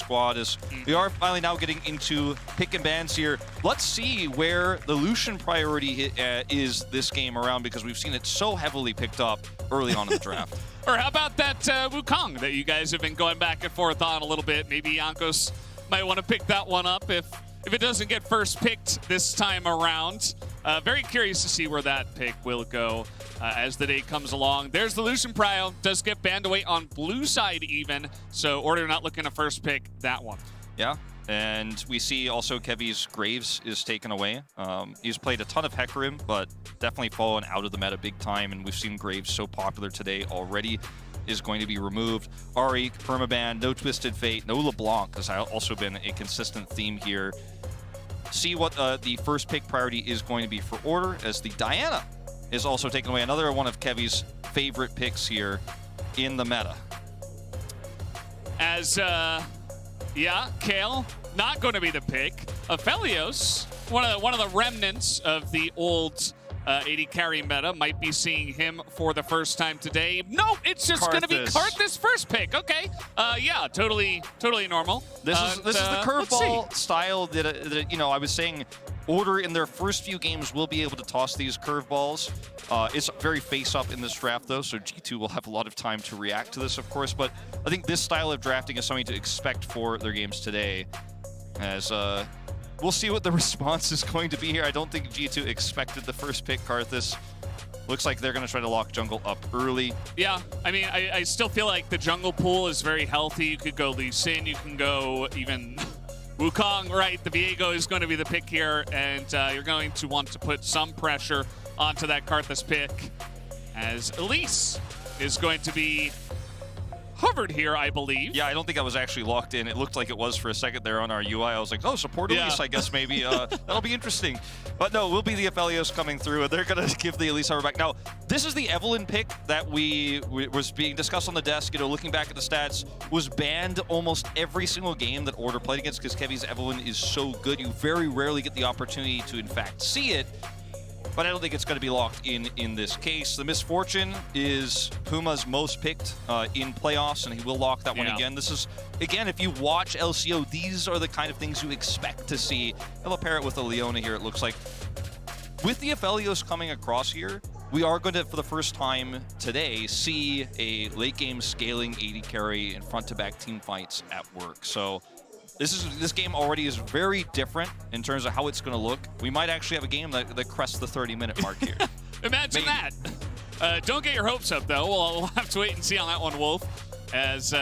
squad is we are finally now getting into pick and bans here. Let's see where the Lucian priority is this game around, because we've seen it so heavily picked up early on in the draft. Or how about that Wukong that you guys have been going back and forth on a little bit? Maybe Jankos might want to pick that one up if it doesn't get first picked this time around. Very curious to see where that pick will go as the day comes along. There's the Lucian Prio. Does get banned away on blue side even, so Order not looking to first pick that one. Yeah, and we see also Kevy's Graves is taken away. He's played a ton of Hecarim, but definitely fallen out of the meta big time, and we've seen Graves so popular today already is going to be removed. Ari, permaban, no Twisted Fate, no LeBlanc has also been a consistent theme here. See what the first pick priority is going to be for Order, as the Diana is also taken away. Another one of Kevy's favorite picks here in the meta. As, yeah, Kale, not going to be the pick. Aphelios, one of the remnants of the old AD carry meta, might be seeing him for the first time today. No, it's just going to be Karthus first pick. Okay, yeah, totally normal. This is the curveball style that you know, I was saying Order in their first few games will be able to toss these curveballs. It's very face-up in this draft, though, so G2 will have a lot of time to react to this, of course. But I think this style of drafting is something to expect for their games today, as we'll see what the response is going to be here. I don't think G2 expected the first pick, Karthus. Looks like they're going to try to lock jungle up early. Yeah, I mean, I still feel like the jungle pool is very healthy. You could go Lee Sin, you can go even Wukong, right? The Viego is going to be the pick here, and you're going to want to put some pressure onto that Karthus pick, as Elise is going to be hovered here, I believe. Yeah, I don't think I was actually locked in. It looked like it was for a second there on our UI. I was like, oh, support Elise, I guess maybe. That'll be interesting. But no, will be the Aphelios coming through, and they're going to give the Elise hover back. Now, this is the Evelyn pick that was being discussed on the desk. You know, looking back at the stats, was banned almost every single game that Order played against, because Kevy's Evelyn is so good. You very rarely get the opportunity to, in fact, see it. But I don't think it's going to be locked in this case. The Misfortune is Puma's most picked in playoffs, and he will lock that one again. This is, again, if you watch LCO, these are the kind of things you expect to see. They'll pair it with the Leona here, it looks like. With the Aphelios coming across here, we are going to, for the first time today, see a late-game scaling AD carry in front-to-back team fights at work. So this game already is very different in terms of how it's going to look. We might actually have a game that crests the 30-minute mark here. Imagine that. Don't get your hopes up, though. We'll have to wait and see on that one, Wolf, as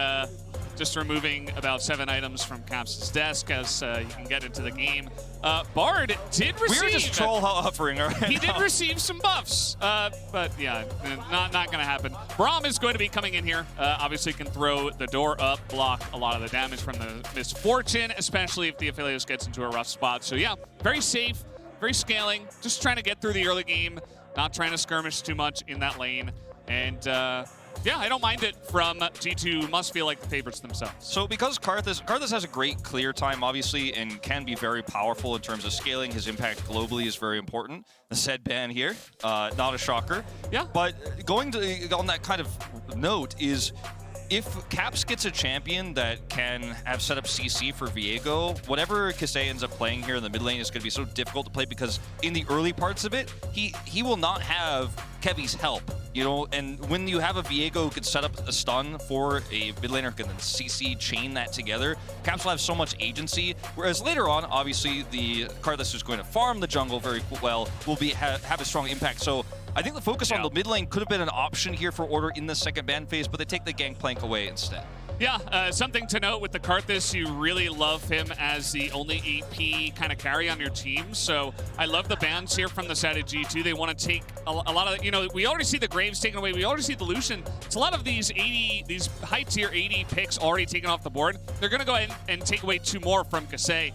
just removing about 7 items from Caps' desk as you can get into the game. Bard did receive... We're just troll hovering right He did receive some buffs, but yeah, not going to happen. Braum is going to be coming in here. Obviously can throw the door up, block a lot of the damage from the Misfortune, especially if the Aphelios gets into a rough spot. So yeah, very safe, very scaling, just trying to get through the early game, not trying to skirmish too much in that lane. And yeah, I don't mind it from G2. Must feel like the favorites themselves. So because Karthus has a great clear time, obviously, and can be very powerful in terms of scaling, his impact globally is very important. The said ban here, not a shocker. Yeah. But going to, on that kind of note, is if Caps gets a champion that can have set up CC for Viego, whatever Kisei ends up playing here in the mid lane is going to be so difficult to play, because in the early parts of it, he will not have Kevy's help, you know, and when you have a Viego who can set up a stun for a mid laner who can then CC chain that together, Caps will have so much agency, whereas later on, obviously, the Karthus who's going to farm the jungle very well will have a strong impact. So I think the focus on the mid lane could have been an option here for Order in the second ban phase, but they take the Gangplank away instead. Yeah, something to note with the Karthus, you really love him as the only AP kind of carry on your team. So I love the bans here from the side of G2. They want to take a lot of, you know, we already see the Graves taken away. We already see the Lucian. It's a lot of these high tier 80 picks already taken off the board. They're going to go ahead and take away 2 more from Kisei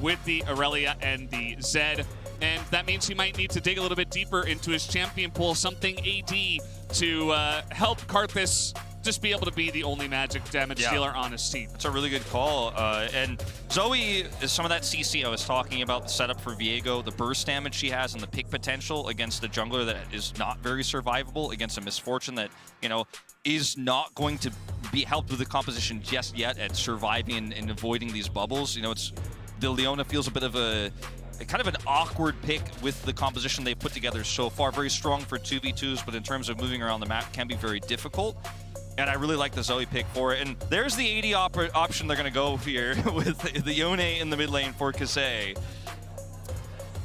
with the Aurelia and the Zed. And that means he might need to dig a little bit deeper into his champion pool, something AD to help Karthus just be able to be the only magic damage dealer on his team. That's a really good call. And Zoe is some of that CC I was talking about, the setup for Viego, the burst damage she has and the pick potential against a jungler that is not very survivable, against a Misfortune that, you know, is not going to be helped with the composition just yet at surviving and avoiding these bubbles. You know, the Leona feels a bit of a kind of an awkward pick with the composition they've put together so far. Very strong for 2v2s, but in terms of moving around the map can be very difficult. And I really like the Zoe pick for it. And there's the AD option they're going to go here with the Yone in the mid lane for Kasei.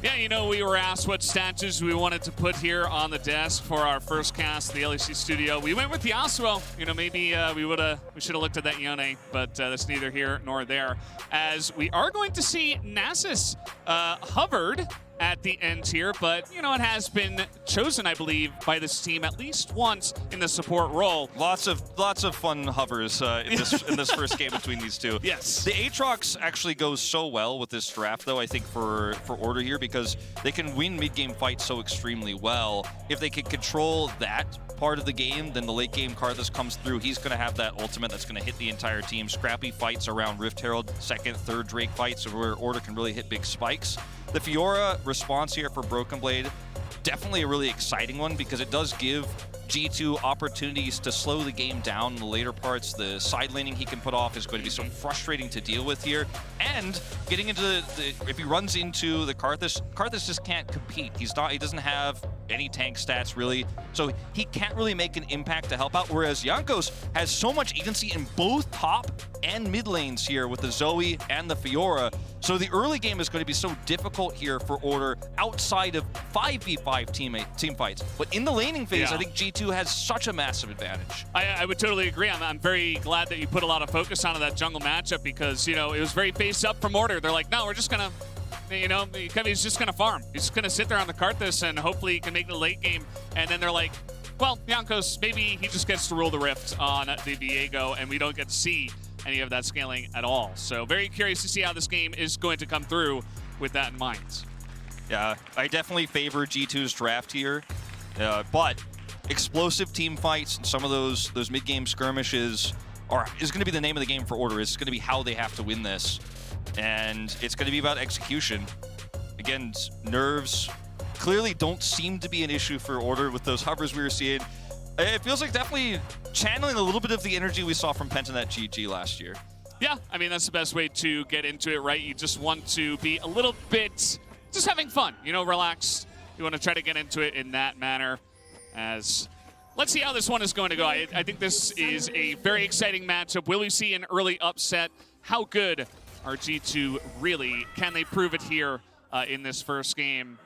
Yeah, you know, we were asked what statues we wanted to put here on the desk for our first cast, the LEC studio. We went with the Yasuo. You know, maybe we should have looked at that Yone, but that's neither here nor there. As we are going to see Nasus hovered at the end here, but you know, it has been chosen, I believe, by this team at least once in the support role. Lots of fun hovers in this first game between these two. Yes. The Aatrox actually goes so well with this draft, though, I think, for Order here, because they can win mid-game fights so extremely well. If they can control that part of the game, then the late-game Karthus comes through. He's going to have that ultimate that's going to hit the entire team. Scrappy fights around Rift Herald, second, third Drake fights, where Order can really hit big spikes. The Fiora response here for Broken Blade, definitely a really exciting one because it does give G2 opportunities to slow the game down in the later parts. The side laning he can put off is going to be so frustrating to deal with here. And getting into if he runs into the Karthus just can't compete. He doesn't have any tank stats really, so he can't really make an impact to help out, whereas Jankos has so much agency in both top and mid lanes here with the Zoe and the Fiora. So the early game is going to be so difficult here for Order outside of 5v5 team fights. But in the laning phase, I think G2 has such a massive advantage. I would totally agree. I'm very glad that you put a lot of focus onto that jungle matchup because, you know, it was very face up from Order. They're like, no, we're just going to, you know, Kevy's just going to farm. He's just going to sit there on the Karthus and hopefully he can make the late game. And then they're like, well, Jankos, maybe he just gets to rule the Rift on the Viego and we don't get to see any of that scaling at all. So very curious to see how this game is going to come through with that in mind. Yeah, I definitely favor G2's draft here, but explosive team fights and some of those mid-game skirmishes is going to be the name of the game for Order. It's going to be how they have to win this, and it's going to be about execution. Again, nerves clearly don't seem to be an issue for Order with those hovers we were seeing. It feels like definitely channeling a little bit of the energy we saw from Pentanet GG last year. Yeah, I mean, that's the best way to get into it, right? You just want to be a little bit just having fun, you know, relaxed. You want to try to get into it in that manner. As let's see how this one is going to go. I think this is a very exciting matchup. Will we see an early upset? How good are G2 really? Can they prove it here in this first game?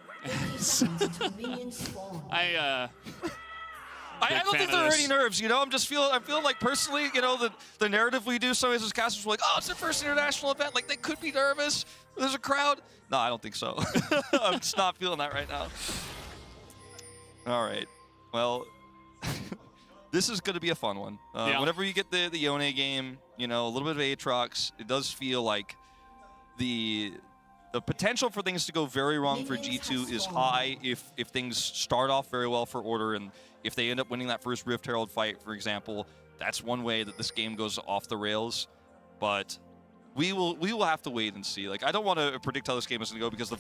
I don't think there are any nerves, you know. I'm feeling like personally, you know, the narrative we do sometimes as casters, we're like, oh, it's their first international event. Like, they could be nervous. There's a crowd. No, I don't think so. I'm just not feeling that right now. All right. Well, this is going to be a fun one. Whenever you get the Yone game, you know, a little bit of Aatrox, it does feel like the potential for things to go very wrong for G2 is high if things start off very well for Order, and if they end up winning that first Rift Herald fight, for example, that's one way that this game goes off the rails. But we will have to wait and see. Like, I don't want to predict how this game is going to go because the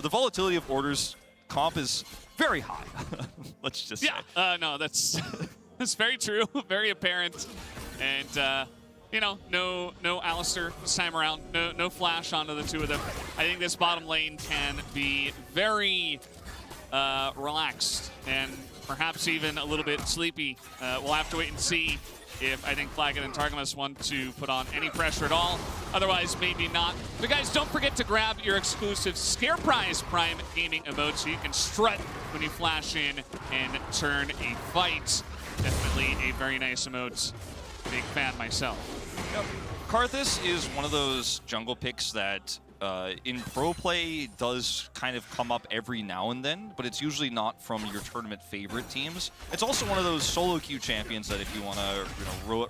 volatility of Order's comp is very high. Let's just say. No, that's that's very true, very apparent, and. You know, no Alistair this time around. No flash onto the two of them. I think this bottom lane can be very relaxed and perhaps even a little bit sleepy. We'll have to wait and see if I think Flagon and Targamas want to put on any pressure at all. Otherwise, maybe not. But guys, don't forget to grab your exclusive Scare Prize Prime Gaming emote so you can strut when you flash in and turn a fight. Definitely a very nice emote. Big fan myself. Yep. Karthus is one of those jungle picks that in pro play does kind of come up every now and then, but it's usually not from your tournament favorite teams. It's also one of those solo queue champions that if you want to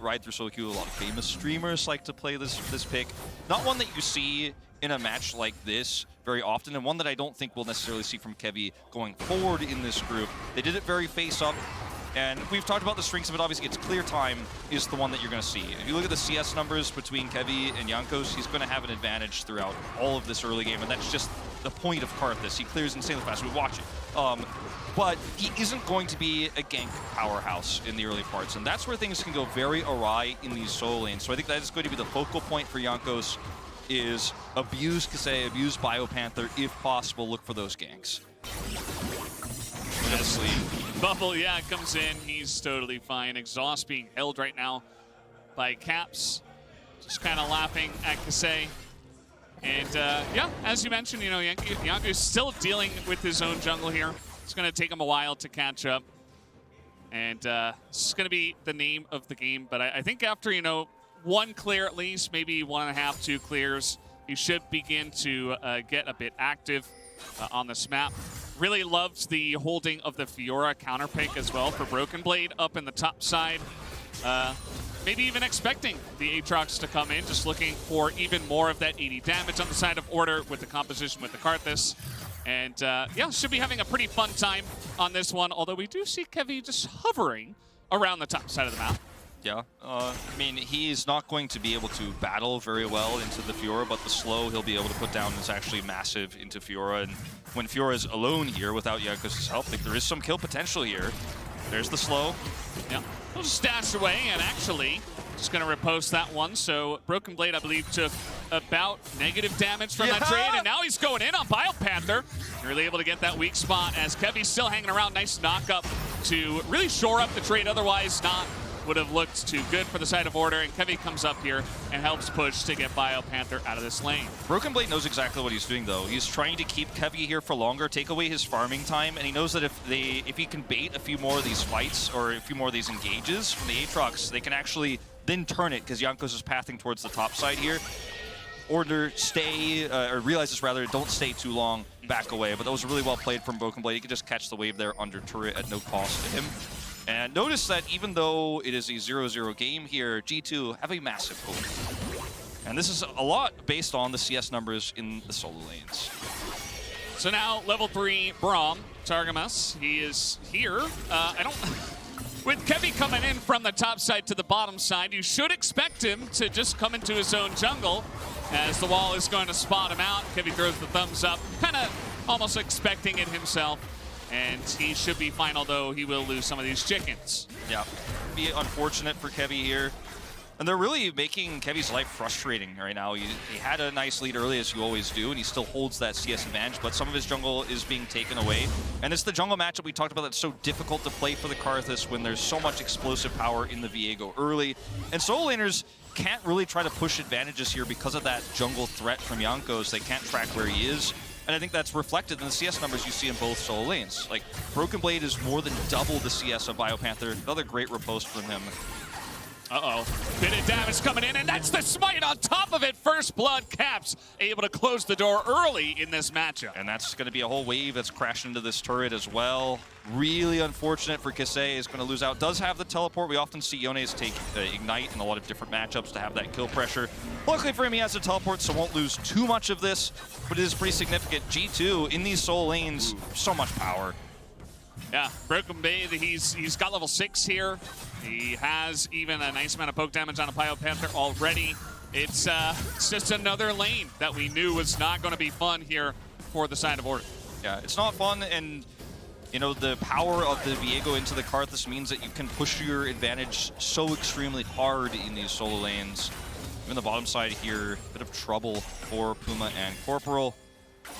ride through solo queue, a lot of famous streamers like to play this pick. Not one that you see in a match like this very often, and one that I don't think we'll necessarily see from Kevy going forward in this group. They did it very face up. And we've talked about the strengths of it. Obviously, it's clear time is the one that you're going to see. If you look at the CS numbers between Kevy and Jankos, he's going to have an advantage throughout all of this early game, and that's just the point of Karthus. He clears insanely fast. We watch it. But he isn't going to be a gank powerhouse in the early parts, and that's where things can go very awry in these solo lanes. So I think that is going to be the focal point for Jankos, is abuse Kasei, abuse Biopanther, if possible, look for those ganks. Bubble, yeah, comes in. He's totally fine. Exhaust being held right now by Caps. Just kind of laughing at Kasei. And yeah, as you mentioned, you know, Yanku's still dealing with his own jungle here. It's going to take him a while to catch up. And this is going to be the name of the game. But I think after, you know, one clear at least, maybe 1.5, 2 clears, he should begin to get a bit active on this map. Really loved the holding of the Fiora counter pick as well for Broken Blade up in the top side. Maybe even expecting the Aatrox to come in, just looking for even more of that 80 damage on the side of Order with the composition with the Karthus. And yeah, should be having a pretty fun time on this one, although we do see Kevy just hovering around the top side of the map. Yeah, I mean, he's not going to be able to battle very well into the Fiora, but the slow he'll be able to put down is actually massive into Fiora. And when Fiora is alone here without Jankos' help, I think there is some kill potential here. There's the slow. Yeah, he'll just dash away, and actually just going to repost that one. So Broken Blade, I believe, took about negative damage from that trade, and now he's going in on Biopanther. Really able to get that weak spot as Kevy's still hanging around. Nice knock up to really shore up the trade, otherwise not would have looked too good for the side of Order, and Kevy comes up here and helps push to get Biopanther out of this lane. Broken Blade knows exactly what he's doing, though. He's trying to keep Kevy here for longer, take away his farming time, and he knows that if he can bait a few more of these fights or a few more of these engages from the Aatrox, they can actually then turn it, because Jankos is pathing towards the top side here. Order stay, or realizes rather, don't stay too long, back away. But that was really well played from Broken Blade. He could just catch the wave there under turret at no cost to him. And notice that even though it is a 0-0 game here, G2 have a massive hope. And this is a lot based on the CS numbers in the solo lanes. So now, level 3 Braum, Targamas, he is here. With Kevy coming in from the top side to the bottom side, you should expect him to just come into his own jungle as the wall is going to spot him out. Kevy throws the thumbs up, kind of almost expecting it himself. And he should be fine, although he will lose some of these chickens. Yeah, be unfortunate for Kevy here. And they're really making Kevy's life frustrating right now. He had a nice lead early, as you always do, and he still holds that CS advantage, but some of his jungle is being taken away. And it's the jungle matchup we talked about that's so difficult to play for the Karthus when there's so much explosive power in the Viego early. And solo laners can't really try to push advantages here because of that jungle threat from Jankos. They can't track where he is. And I think that's reflected in the CS numbers you see in both solo lanes. Like, Broken Blade is more than double the CS of Biopanther. Another great riposte from him. Uh-oh. Bit of damage coming in, and that's the smite on top of it. First blood. Caps able to close the door early in this matchup. And that's going to be a whole wave that's crashed into this turret as well. Really unfortunate for Kasei, is going to lose out. Does have the teleport. We often see Yones take Ignite in a lot of different matchups to have that kill pressure. Luckily for him, he has the teleport, so won't lose too much of this, but it is pretty significant. G2 in these solo lanes, so much power. Yeah, Broken Blade, he's got level 6 here. He has even a nice amount of poke damage on a Biopanther already. It's just another lane that we knew was not going to be fun here for the side of Order. Yeah, it's not fun, and you know, the power of the Viego into the Karthus means that you can push your advantage so extremely hard in these solo lanes. Even the bottom side here, a bit of trouble for Puma and Corporal.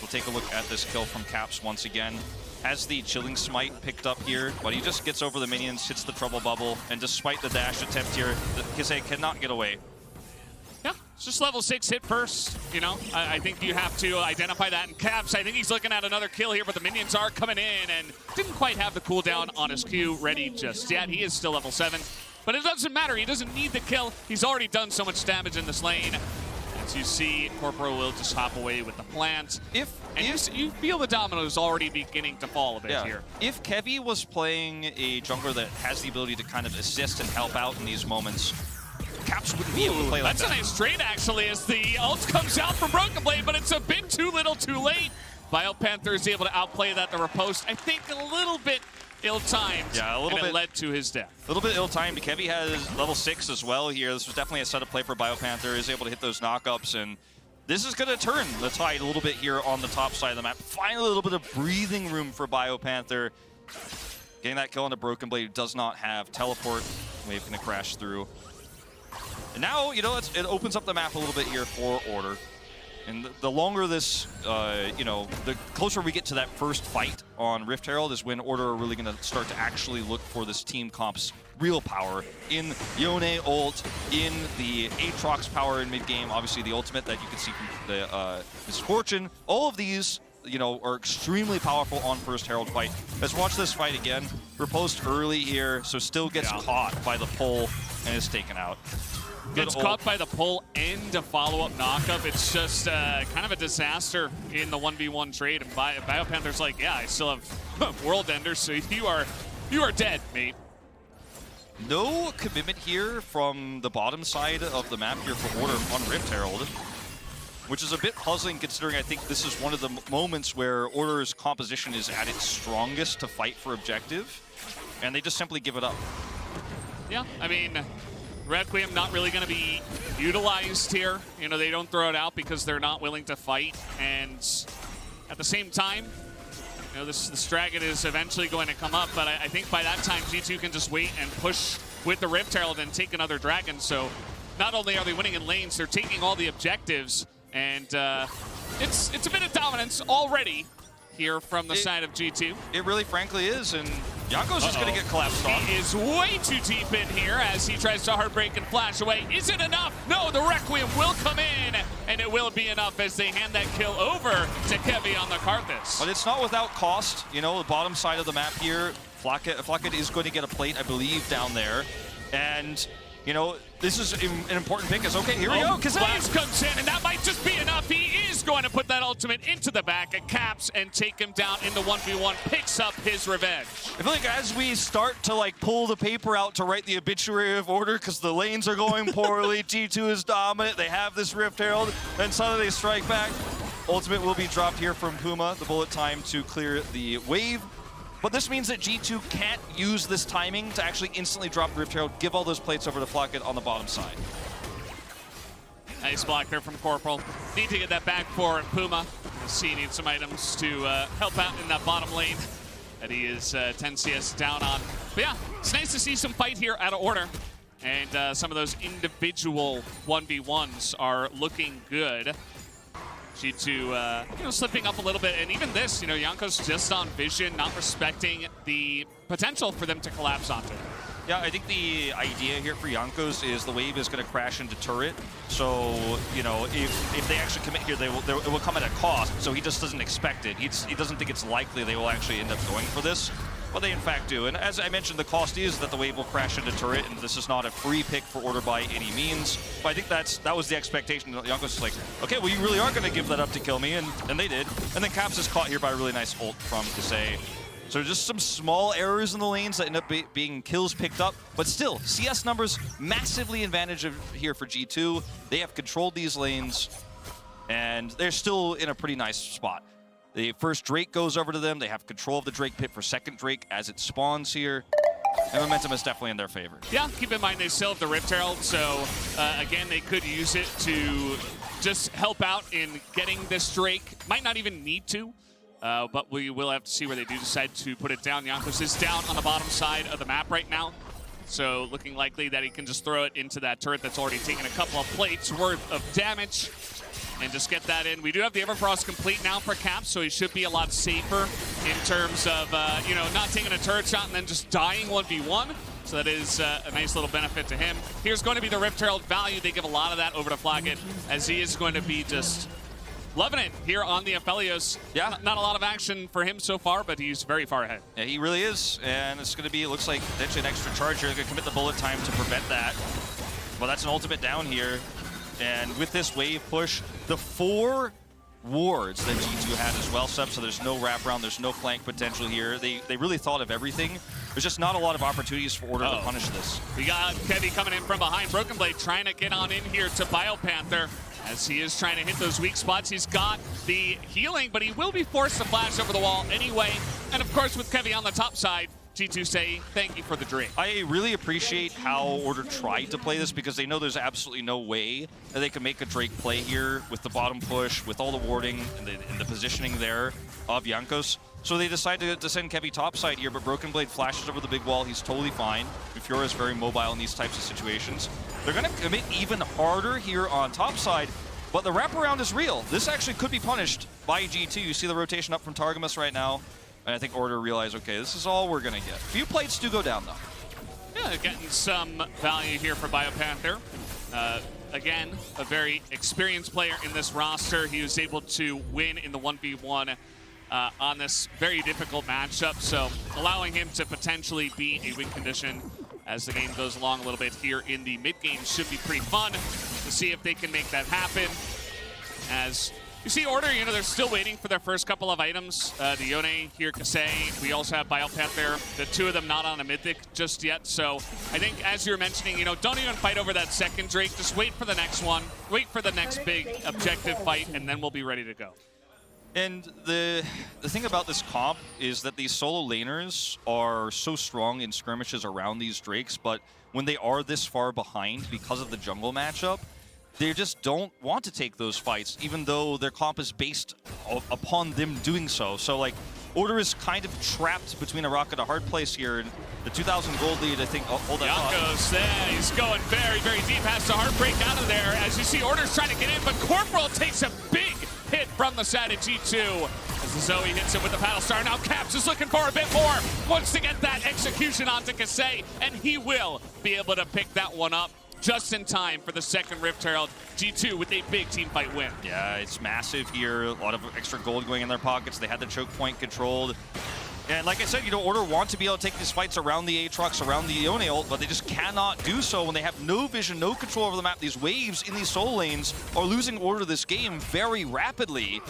We'll take a look at this kill from Caps once again. Has the Chilling Smite picked up here, but he just gets over the minions, hits the Trouble Bubble, and despite the dash attempt here, Kisei cannot get away. Yeah, it's just level 6 hit first, you know. I think you have to identify that in Caps. I think he's looking at another kill here, but the minions are coming in and didn't quite have the cooldown on his Q ready just yet. He is still level 7, but it doesn't matter. He doesn't need the kill. He's already done so much damage in this lane. As you see, Corporal will just hop away with the plant. You feel the dominoes already beginning to fall a bit here. If Kevy was playing a jungler that has the ability to kind of assist and help out in these moments, Caps wouldn't be able to play like that. That's a nice trade, actually, as the ult comes out from Broken Blade, but it's a bit too little too late. Biopanther is able to outplay that, the riposte, I think a little bit ill-timed, yeah, a little bit, it led to his death. A little bit ill-timed. Kevy has level 6 as well here. This was definitely a setup play for Biopanther. Is able to hit those knockups, and this is going to turn the tide a little bit here on the top side of the map. Finally, a little bit of breathing room for BioPanther. Getting that kill on the Broken Blade, does not have teleport. Wave going to crash through. And now, you know, it opens up the map a little bit here for Order. And the longer this, you know, the closer we get to that first fight on Rift Herald is when Order are really going to start to actually look for this team comp's real power in Yone ult, in the Aatrox power in mid-game, obviously the ultimate that you can see from the Misfortune. All of these, you know, are extremely powerful on first Herald fight. Let's watch this fight again. Riposte early here, so still gets caught by the pull and is taken out. Gets caught by the pull and a follow-up knockup. It's just kind of a disaster in the 1v1 trade. And BioPanther's like, yeah, I still have World Ender, so you are dead, mate. No commitment here from the bottom side of the map here for Order on Rift Herald, which is a bit puzzling considering I think this is one of the moments where Order's composition is at its strongest to fight for objective, and they just simply give it up. Yeah, I mean, Requiem not really going to be utilized here. You know, they don't throw it out because they're not willing to fight. And at the same time, you know, this dragon is eventually going to come up. But I think by that time, G2 can just wait and push with the Rift Herald and take another dragon. So not only are they winning in lanes, they're taking all the objectives. And it's a bit of dominance already here from the side of G2. It really frankly is, and Yanko's just going to get collapsed on. He is way too deep in here as he tries to heartbreak and flash away. Is it enough? No, the Requiem will come in, and it will be enough as they hand that kill over to Kevy on the Karthus. But it's not without cost. You know, the bottom side of the map here, Flocket is going to get a plate, I believe, down there. And, you know, this is an important pick. Is okay, here we go. Blaze comes in, and that might just be enough. He is going to put that ultimate into the back of Caps and take him down in the 1v1, picks up his revenge. I feel like as we start to like pull the paper out to write the obituary of Order because the lanes are going poorly, G2 is dominant, they have this Rift Herald, then suddenly they strike back. Ultimate will be dropped here from Puma, the bullet time to clear the wave. But this means that G2 can't use this timing to actually instantly drop the Rift Herald, give all those plates over to Flocket on the bottom side. Nice block there from Corporal. Need to get that back for Puma. C needs some items to help out in that bottom lane that he is 10 CS down on. But yeah, it's nice to see some fight here out of Order. And some of those individual 1v1s are looking good. G2, you know, slipping up a little bit, and even this, you know, Yanko's just on vision, not respecting the potential for them to collapse onto. Yeah, I think the idea here for Yanko's is the wave is going to crash into turret. So, you know, if they actually commit here, it will come at a cost. So he just doesn't expect it. He doesn't think it's likely they will actually end up going for this. But they in fact do. And as I mentioned, the cost is that the wave will crash into turret, and this is not a free pick for Order by any means. But I think that was the expectation. Yanko's like, okay, well, you really are going to give that up to kill me, and they did. And then Caps is caught here by a really nice ult from Kasei. So just some small errors in the lanes that end up being kills picked up. But still, CS numbers massively advantage here for G2. They have controlled these lanes, and they're still in a pretty nice spot. The first Drake goes over to them. They have control of the Drake pit for second Drake as it spawns here. And momentum is definitely in their favor. Yeah, keep in mind they still have the Rift Herald, so again, they could use it to just help out in getting this Drake. Might not even need to, but we will have to see where they do decide to put it down. Jankos is down on the bottom side of the map right now, so looking likely that he can just throw it into that turret that's already taken a couple of plates worth of damage. And just get that in. We do have the Everfrost complete now for Caps, so he should be a lot safer in terms of, you know, not taking a turret shot and then just dying 1v1. So that is a nice little benefit to him. Here's going to be the Rift Herald value. They give a lot of that over to Flocket, as he is going to be just loving it here on the Aphelios. Yeah, not a lot of action for him so far, but he's very far ahead. Yeah, he really is. And it's going to be, it looks like, potentially an extra charge here. They're going to commit the bullet time to prevent that. Well, that's an ultimate down here. And with this wave push, the 4 wards that G2 had as well, so there's no wraparound, there's no flank potential here. They really thought of everything. There's just not a lot of opportunities for Order to punish this. We got Kevy coming in from behind. Broken Blade trying to get on in here to BioPanther as he is trying to hit those weak spots. He's got the healing, but he will be forced to flash over the wall anyway. And of course, with Kevy on the top side, G2 say thank you for the Drake. I really appreciate how Order tried to play this because they know there's absolutely no way that they can make a Drake play here with the bottom push, with all the warding and the positioning there of Jankos. So they decided to send Kevy topside here, but Broken Blade flashes over the big wall. He's totally fine. Fiora is very mobile in these types of situations. They're going to commit even harder here on topside, but the wraparound is real. This actually could be punished by G2. You see the rotation up from Targamas right now. And I think Order realized, okay, this is all we're going to get. A few plates do go down, though. Yeah, getting some value here for BioPanther. Again, a very experienced player in this roster. He was able to win in the 1v1 on this very difficult matchup, so allowing him to potentially be a win condition as the game goes along a little bit here in the mid game should be pretty fun to see if they can make that happen. As you see Order, you know, they're still waiting for their first couple of items. The Yone here, Kasei. We also have BioPanther. The two of them not on a mythic just yet. So I think, as you're mentioning, you know, don't even fight over that second Drake. Just wait for the next one. Wait for the next big objective fight, and then we'll be ready to go. And the thing about this comp is that these solo laners are so strong in skirmishes around these Drakes, but when they are this far behind because of the jungle matchup, they just don't want to take those fights, even though their comp is based upon them doing so. So, like, Order is kind of trapped between a rock and a hard place here. And the 2,000 gold lead, I think, hold that thought. Jankos there, he's going very, very deep, has the heartbreak out of there. As you see, Order's trying to get in, but Corporal takes a big hit from the side of G2. As the Zoe hits him with the paddle star. Now Caps is looking for a bit more. Wants to get that execution onto Kasei, and he will be able to pick that one up just in time for the second Rift Herald. G2 with a big team fight win. Yeah, it's massive here. A lot of extra gold going in their pockets. They had the choke point controlled. And like I said, you know, Order want to be able to take these fights around the Aatrox, around the Yone ult, but they just cannot do so when they have no vision, no control over the map. These waves in these soul lanes are losing Order this game very rapidly.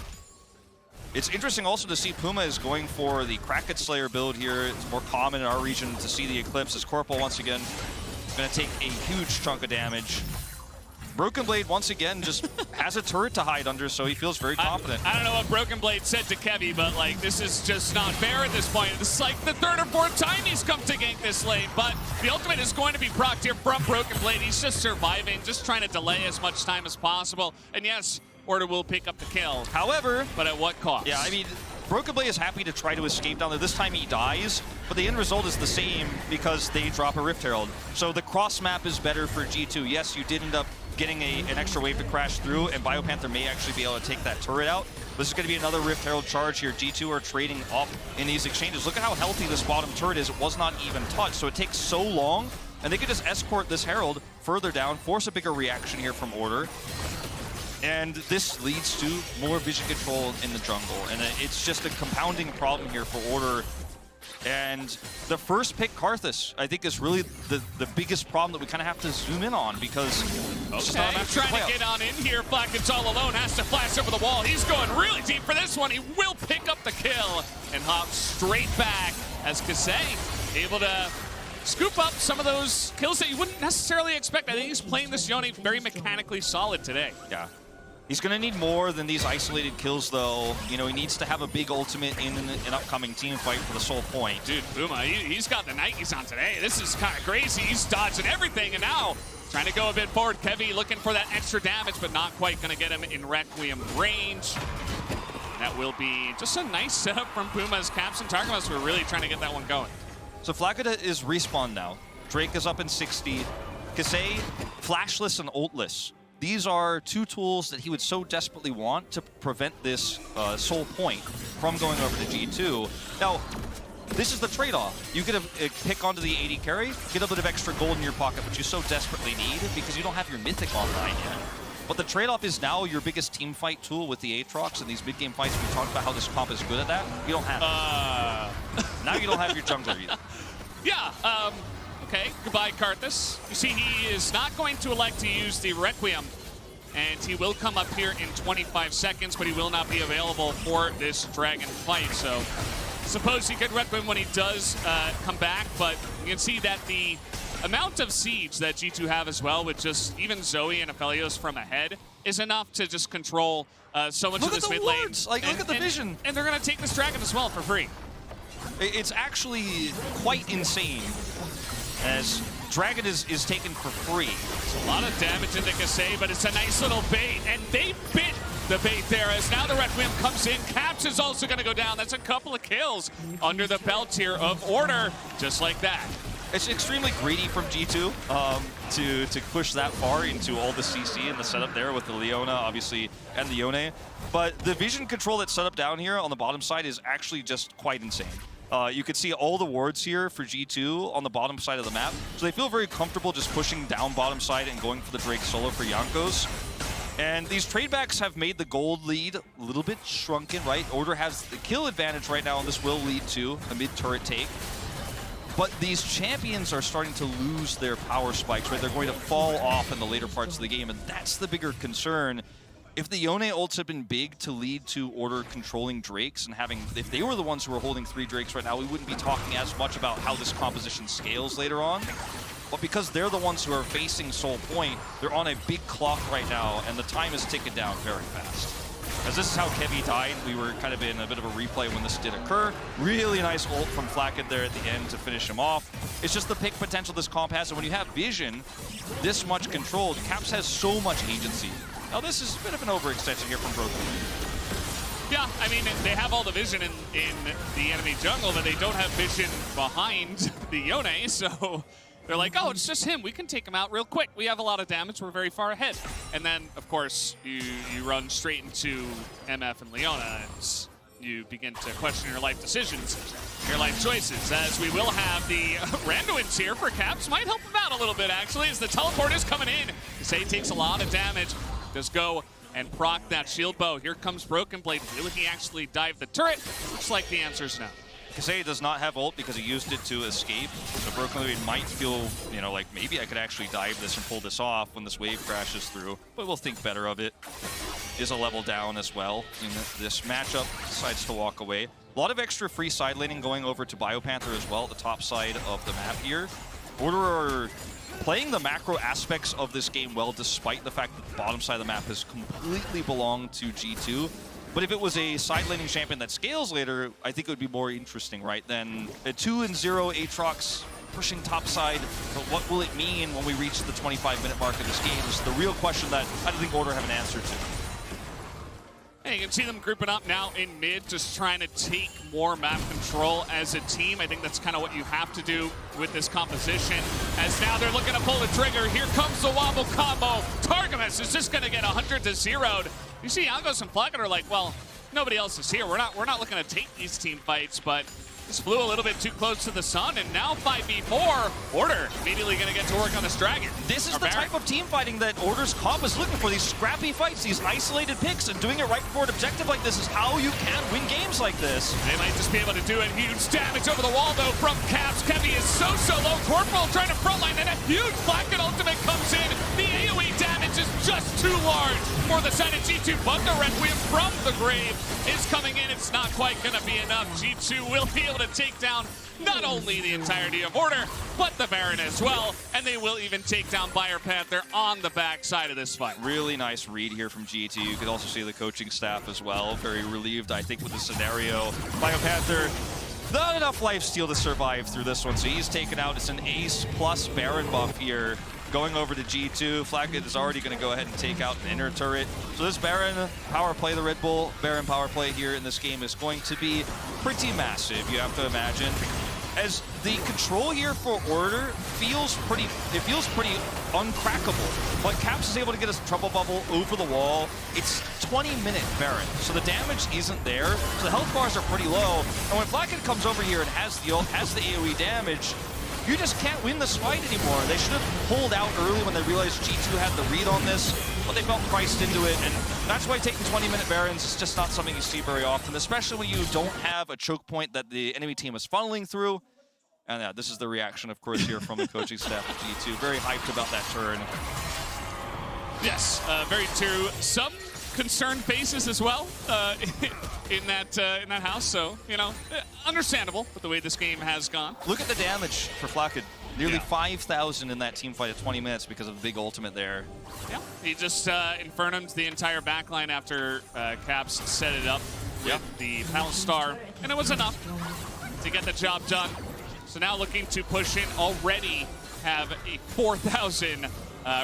It's interesting also to see Puma is going for the Kraken Slayer build here. It's more common in our region to see the Eclipse as Corporal once again going to take a huge chunk of damage. Broken Blade, once again, just has a turret to hide under, so he feels very confident. I don't know what Broken Blade said to Kevy, but, like, this is just not fair at this point. This is like the third or fourth time he's come to gank this lane, but the ultimate is going to be procced here from Broken Blade. He's just surviving, just trying to delay as much time as possible. And yes, Order will pick up the kill. However, but at what cost? Yeah, I mean, Broken Blade is happy to try to escape down there. This time he dies, but the end result is the same because they drop a Rift Herald. So the cross map is better for G2. Yes, you did end up getting an extra wave to crash through, and BioPanther may actually be able to take that turret out. This is going to be another Rift Herald charge here. G2 are trading up in these exchanges. Look at how healthy this bottom turret is. It was not even touched, so it takes so long, and they could just escort this Herald further down, force a bigger reaction here from Order. And this leads to more vision control in the jungle. And it's just a compounding problem here for Order. And the first pick, Karthus, I think is really the biggest problem that we kind of have to zoom in on because he's trying to get on in here. Flackett's all alone, has to flash over the wall. He's going really deep for this one. He will pick up the kill and hop straight back as Kasei able to scoop up some of those kills that you wouldn't necessarily expect. I think he's playing this Yone very mechanically solid today. Yeah. He's going to need more than these isolated kills, though. You know, he needs to have a big ultimate in an upcoming team fight for the soul point. Dude, Puma, he's got the Nikes on today. This is kind of crazy. He's dodging everything, and now trying to go a bit forward. Kevy looking for that extra damage, but not quite going to get him in Requiem range. That will be just a nice setup from Puma's Caps and Targamas. We're really trying to get that one going. So Flacada is respawned now. Drake is up in 60. Kasei, flashless and ultless. These are two tools that he would so desperately want to prevent this soul point from going over to G2. Now, this is the trade-off. You get a pick onto the AD carry, get a bit of extra gold in your pocket, which you so desperately need because you don't have your Mythic online yet. But the trade-off is now your biggest team fight tool with the Aatrox and these mid-game fights. We talked about how this comp is good at that. You don't have it. Now you don't have your jungler either. Yeah, okay, goodbye, Karthus. You see, he is not going to elect to use the Requiem, and he will come up here in 25 seconds, but he will not be available for this Dragon fight. So, suppose he could Requiem when he does come back, but you can see that the amount of siege that G2 have as well, with just even Zoe and Aphelios from ahead, is enough to just control so much of this mid lane. Look at the vision. And they're going to take this Dragon as well for free. It's actually quite insane, as Dragon is taken for free. It's a lot of damage into Kasei, but it's a nice little bait, and they bit the bait there as now the Requiem comes in. Caps is also going to go down. That's a couple of kills under the belt here of Order, just like that. It's extremely greedy from G2 to push that far into all the CC and the setup there with the Leona, obviously, and the Yone. But the vision control that's set up down here on the bottom side is actually just quite insane. You can see all the wards here for G2 on the bottom side of the map. So they feel very comfortable just pushing down bottom side and going for the Drake solo for Jankos. And these tradebacks have made the gold lead a little bit shrunken, right? Order has the kill advantage right now, and this will lead to a mid-turret take. But these champions are starting to lose their power spikes, right? They're going to fall off in the later parts of the game, and that's the bigger concern. If the Yone ults had been big to lead to Order controlling Drakes and having, if they were the ones who were holding 3 Drakes right now, we wouldn't be talking as much about how this composition scales later on. But because they're the ones who are facing Soul Point, they're on a big clock right now, and the time is ticking down very fast. As this is how Kevy died, we were kind of in a bit of a replay when this did occur. Really nice ult from Flacket there at the end to finish him off. It's just the pick potential this comp has, and when you have vision this much controlled, Caps has so much agency. Now this is a bit of an overextension here from Broken. Yeah, I mean, they have all the vision in the enemy jungle, but they don't have vision behind the Yone, so they're like, oh, it's just him. We can take him out real quick. We have a lot of damage. We're very far ahead. And then, of course, you run straight into MF and Leona, and you begin to question your life decisions, your life choices, as we will have the Randuins here for Caps. Might help him out a little bit, actually, as the teleport is coming in. Kasei takes a lot of damage. Does go and proc that shield bow. Here comes Broken Blade. Will he actually dive the turret? Looks like the answer's no. Kasei does not have ult because he used it to escape. So Broken Blade might feel, you know, like maybe I could actually dive this and pull this off when this wave crashes through. But we'll think better of it. Is a level down as well in this matchup. Decides to walk away. A lot of extra free side laning going over to Biopanther as well at the top side of the map here. Order are playing the macro aspects of this game well, despite the fact that the bottom side of the map has completely belonged to G2. But if it was a side laning champion that scales later, I think it would be more interesting, right? Than a 2-0 Aatrox pushing top side. But what will it mean when we reach the 25-minute mark of this game is the real question that I don't think Order have an answer to. And you can see them grouping up now in mid, just trying to take more map control as a team. I think that's kind of what you have to do with this composition. As now they're looking to pull the trigger. Here comes the wobble combo. Targamas is just going to get 100 to 0'd. You see Jankos and Flacket are like, well, nobody else is here. We're not looking to take these team fights, but this flew a little bit too close to the sun, and now 5v4. Order immediately going to get to work on this dragon. This is the type of team fighting that Order's comp is looking for. These scrappy fights, these isolated picks, and doing it right before an objective like this is how you can win games like this. They might just be able to do it. Huge damage over the wall, though, from Caps. Kevy is so low. Corporal trying to frontline, and a huge Flacket ultimate comes in. The AoE damage is just too large for the side of G2, but the Requiem from the grave is coming in. It's not quite going to be enough. G2 will be able to take down not only the entirety of Order, but the Baron as well, and they will even take down Biopanther on the back side of this fight. Really nice read here from G2. You could also see the coaching staff as well. Very relieved, I think, with the scenario. Biopanther, not enough lifesteal to survive through this one, so he's taken out. It's an Ace plus Baron buff here. Going over to G2, Flacket is already going to go ahead and take out an inner turret. So this Baron power play, the Red Bull Baron power play here in this game is going to be pretty massive, you have to imagine. As the control here for Order feels pretty uncrackable. But Caps is able to get a trouble bubble over the wall. It's 20-minute Baron, so the damage isn't there. So the health bars are pretty low. And when Flacket comes over here and has the AoE damage, you just can't win this fight anymore. They should have pulled out early when they realized G2 had the read on this, but they felt priced into it, and that's why taking 20-minute Barons is just not something you see very often, especially when you don't have a choke point that the enemy team is funneling through. And yeah, this is the reaction, of course, here from the coaching staff of G2. Very hyped about that turn. Yes, very true. Some concerned faces as well in that house. So, you know, understandable with the way this game has gone. Look at the damage for Flacket. Nearly 5,000 in that team fight at 20 minutes because of the big ultimate there. Yeah, he just infernumed the entire backline after Caps set it up with the Palace Star, and it was enough. to get the job done. So now looking to push in, already have a 4,000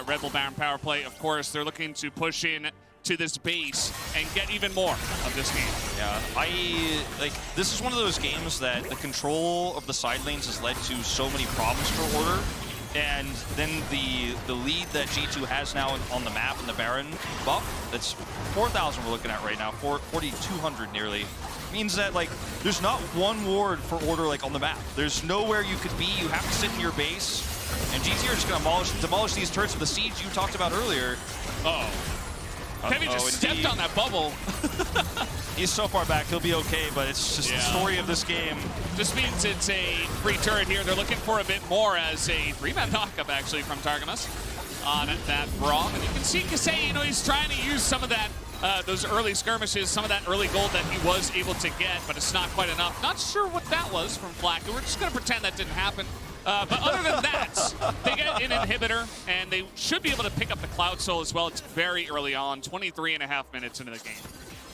Red Bull Baron power play. Of course, they're looking to push in to this base and get even more of this game. Yeah, this is one of those games that the control of the side lanes has led to so many problems for Order. And then the lead that G2 has now on the map in the Baron buff, that's 4,000 we're looking at right now, 4,200 nearly, means that there's not one ward for Order on the map. There's nowhere you could be. You have to sit in your base, and GT are just going to demolish these turrets with the siege you talked about earlier. Heavy just stepped on that bubble. He's so far back, he'll be okay, but it's just the story of this game. Just means it's a free turret here. They're looking for a bit more as a 3-man knockup, actually, from Targamas on that Braum. And you can see Kasei, he's trying to use some of that, those early skirmishes, some of that early gold that he was able to get, but it's not quite enough. Not sure what that was from Flacco. We're just going to pretend that didn't happen. But other than that, they get an inhibitor, and they should be able to pick up the Cloud Soul as well. It's very early on, 23.5 minutes into the game.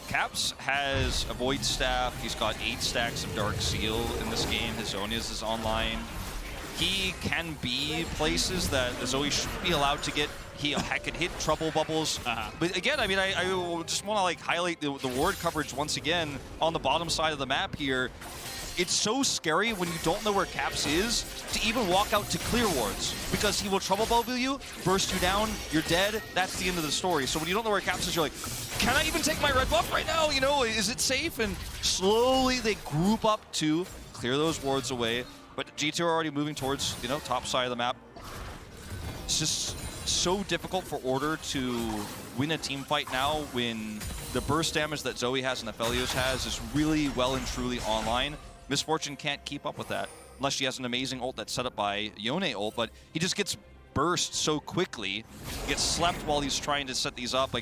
Caps has a Void Staff. He's got 8 stacks of Dark Seal in this game. His Zonias is online. He can be places that the Zoe should be allowed to get. He can hit trouble bubbles. But again, I mean, I just want to highlight the ward coverage once again on the bottom side of the map here. It's so scary when you don't know where Caps is to even walk out to clear wards, because he will trouble bubble you, burst you down, you're dead. That's the end of the story. So when you don't know where Caps is, you're like, can I even take my red buff right now? Is it safe? And slowly they group up to clear those wards away. But G2 are already moving towards, top side of the map. It's just so difficult for Order to win a team fight now when the burst damage that Zoe has and that Aphelios has is really well and truly online. Misfortune can't keep up with that unless she has an amazing ult that's set up by Yone ult, but he just gets burst so quickly, gets slept while he's trying to set these up.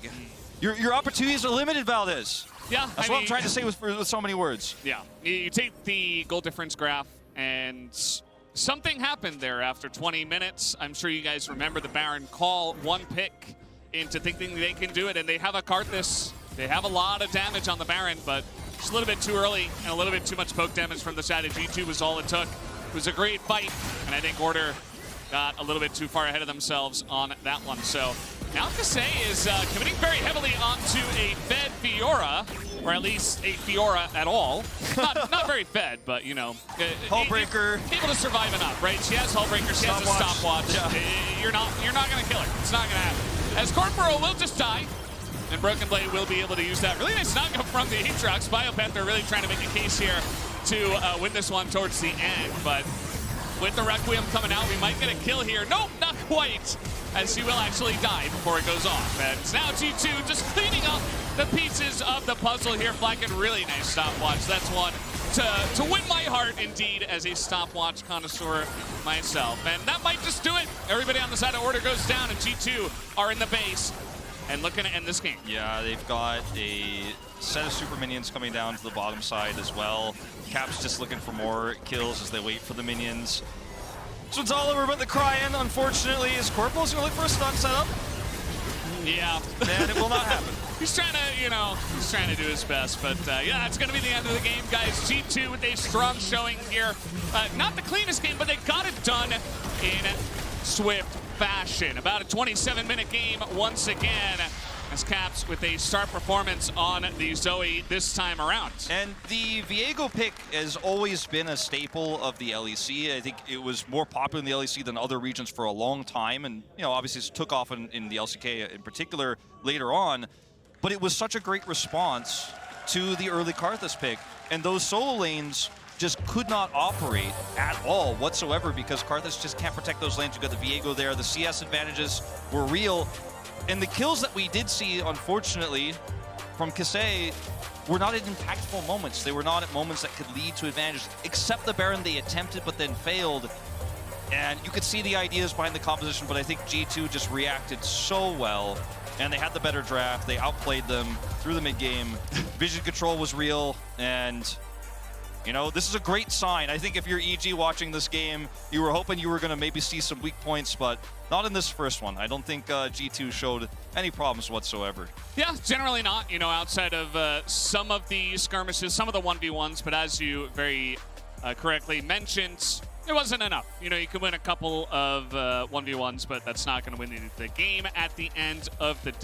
Your opportunities are limited, Valdez. Yeah, that's what I'm trying to say with so many words. Yeah, you take the goal difference graph, and something happened there after 20 minutes. I'm sure you guys remember the Baron call, one pick into thinking they can do it, and they have a Karthus. They have a lot of damage on the Baron, but just a little bit too early and a little bit too much poke damage from the side of G2 was all it took. It was a great fight, and I think Order got a little bit too far ahead of themselves on that one. So now Kasei is committing very heavily onto a fed Fiora, or at least a Fiora at all. Not very fed, but Hullbreaker. Able to survive enough, right? She has Hullbreaker, she has a stopwatch. Yeah. You're not gonna kill her. It's not gonna happen. As Corporal will just die. And Broken Blade will be able to use that. Really nice knockup from the Aatrox. BioPanther really trying to make a case here to win this one towards the end. But with the Requiem coming out, we might get a kill here. Nope, not quite, as she will actually die before it goes off. And it's now G2 just cleaning up the pieces of the puzzle here. Flacken, really nice stopwatch. That's one to win my heart, indeed, as a stopwatch connoisseur myself. And that might just do it. Everybody on the side of Order goes down, and G2 are in the base and looking to end this game. Yeah, they've got a set of super minions coming down to the bottom side as well. Cap's just looking for more kills as they wait for the minions. This one's all over but the crying, unfortunately, is Corporal's gonna look for a stun setup. Yeah. And it will not happen. He's trying to, he's trying to do his best, but yeah, it's gonna be the end of the game, guys. G2 with a strong showing here. Not the cleanest game, but they got it done in swift fashion. About a 27-minute game once again, as Caps with a star performance on the Zoe this time around. And the Viego pick has always been a staple of the LEC. I think it was more popular in the LEC than other regions for a long time, and obviously it took off in the LCK in particular later on. But it was such a great response to the early Karthus pick, and those solo lanes just could not operate at all whatsoever because Karthus just can't protect those lanes. You got the Viego there. The CS advantages were real. And the kills that we did see, unfortunately, from Kasei were not at impactful moments. They were not at moments that could lead to advantages, except the Baron they attempted but then failed. And you could see the ideas behind the composition, but I think G2 just reacted so well. And they had the better draft. They outplayed them through the mid-game. Vision control was real, and this is a great sign. I think if you're EG watching this game, you were hoping you were going to maybe see some weak points, but not in this first one. I don't think G2 showed any problems whatsoever. Yeah, generally not, outside of some of the skirmishes, some of the 1v1s, but as you very correctly mentioned, it wasn't enough. You know, you can win a couple of 1v1s, but that's not going to win you the game at the end of the day.